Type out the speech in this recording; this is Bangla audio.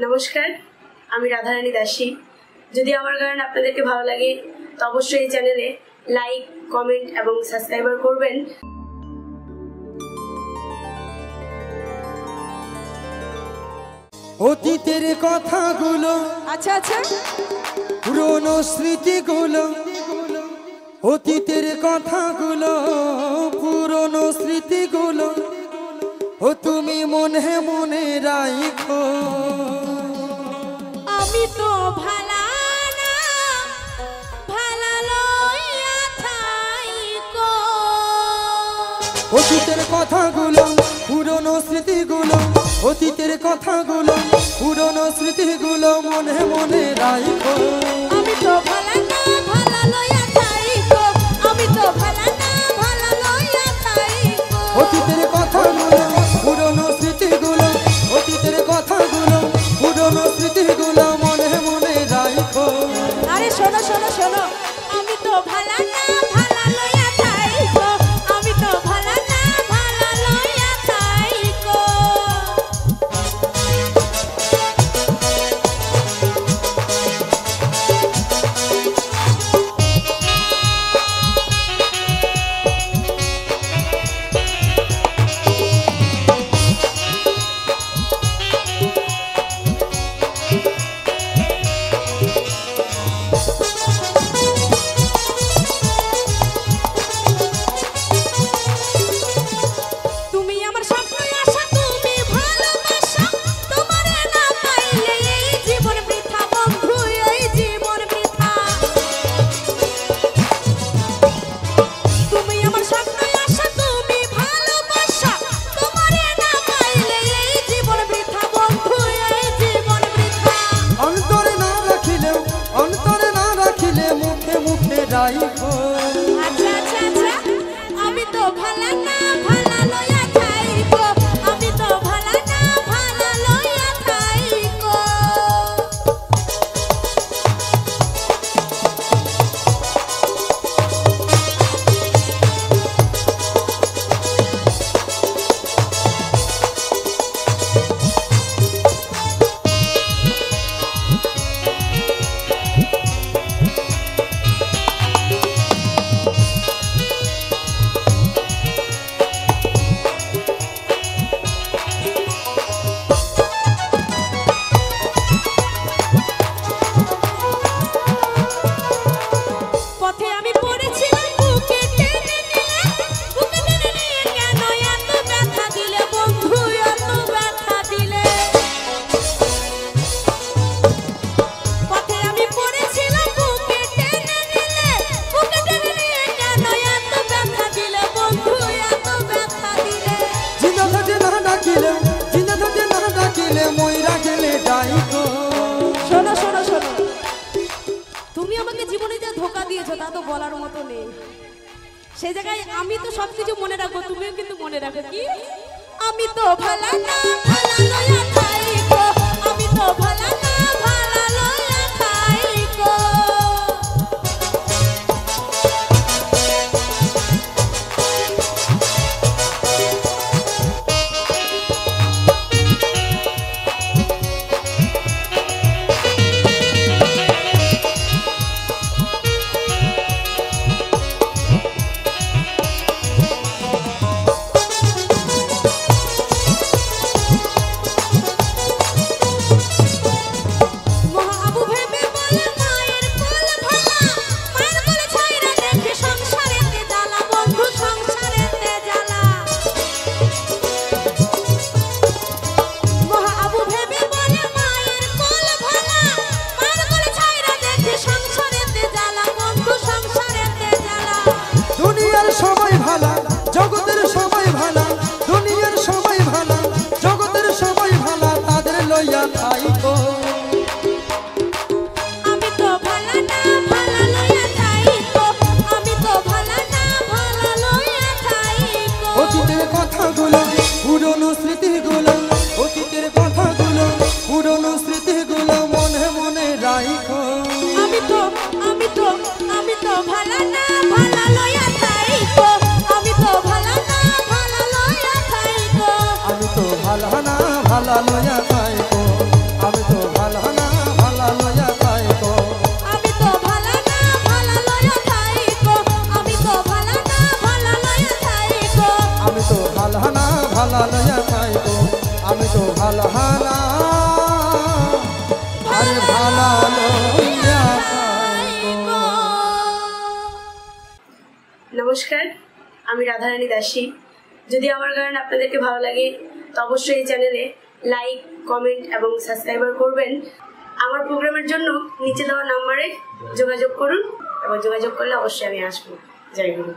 নমস্কার, আমি রাধারানী দাসী। যদি আমার গান আপনাদেরকে ভালো লাগে তো অবশ্যই এই চ্যানেলে লাইক, কমেন্ট এবং সাবস্ক্রাইবার করবেন। অতীতের কথাগুলো, আচ্ছা আচ্ছা, পুরনো স্মৃতিগুলো, অতীতের কথাগুলো, পুরনো স্মৃতিগুলো, ও তুমি মনে মনে রাখো। আমি তো ভালা না ভালা লইয়া থাইকো। অতীতের কথাগুলো, পুরনো স্মৃতিগুলো, অতীতের কথাগুলো, পুরনো স্মৃতিগুলো মনে মনে রাখো। আমি তো ভালা না ভালা লইয়া থাইকো। আমি তো ভালা না ভালা লইয়া থাইকো। অতীতের কথাগুলো, পুরনো স্মৃতিগুলো, অতীতের কথাগুলো, পুরনো স্মৃতিগুলো মনে মনে রাখো। আরে শোনো শোনো শোনো, আমি তো ভালা না ভালা লইয়া থাইকো। আমি তো ভালা না ভালা লইয়া থাইকো। তুমি আমার স্বপ্ন আশা, তুমি ভালোবাসা। তোমারে না পাইলে এই জীবন বৃথা বন্ধু, এই জীবন বৃথা। তুমি আমার স্বপ্ন আশা, তুমি ভালোবাসা। তোমারে না পাইলে এই জীবন বৃথা বন্ধু, এই জীবন বৃথা। অন্তরে না রাখিলেও, অন্তরে না রাখিলে মুখে মুখে রাখো। আচ্ছা আচ্ছা আচ্ছা, আমি তো ভালা না ভালা লইয়া থাইকো। আমি তো ভালা না ভালা লইয়া থাইকো। পথে আমি পড়েছিলাম, বুকে টেনে নিয়ে, বুকে টেনে নিয়ে কেন এত ব্যথা দিলে বন্ধু, এত ব্যথা দিলে। পথে আমি পড়েছিলাম, বুকে টেনে নিলে, বুকে টেনে নিয়ে কেন এত ব্যথা দিলে বন্ধু, এত ব্যথা দিলে। জিন্দা থাকে না ডাকিলে, জিন্দা থাকে না ডাকিলে মইরা গেলে ডাইকো। শোনো শোনো শোনো, তুমি আমাকে জীবনে যা ধোকা দিয়েছো তা তো বলার মতো নেই। সেই জায়গায় আমি তো সবকিছু মনে রাখবো, তুমিও কিন্তু মনে রাখো। কি আমি তো ভালা না ভালা লইয়া থাইকো। আমি তো ভালা না ভালা লইয়া থাইকো। ভালা লইয়া খাইব আমি তো ভালা হানা আরে ভালা লইয়া খাইব। নমস্কার, আমি রাধারানী দাসী। যদি আমার গান আপনাদেরকে ভালো লাগে তো অবশ্যই এই চ্যানেলে লাইক, কমেন্ট এবং সাবস্ক্রাইবার করবেন। আমার প্রোগ্রামের জন্য নিচে দেওয়া নাম্বারে যোগাযোগ করুন এবং যোগাযোগ করলে অবশ্যই আমি আসবো। জয় গুরু।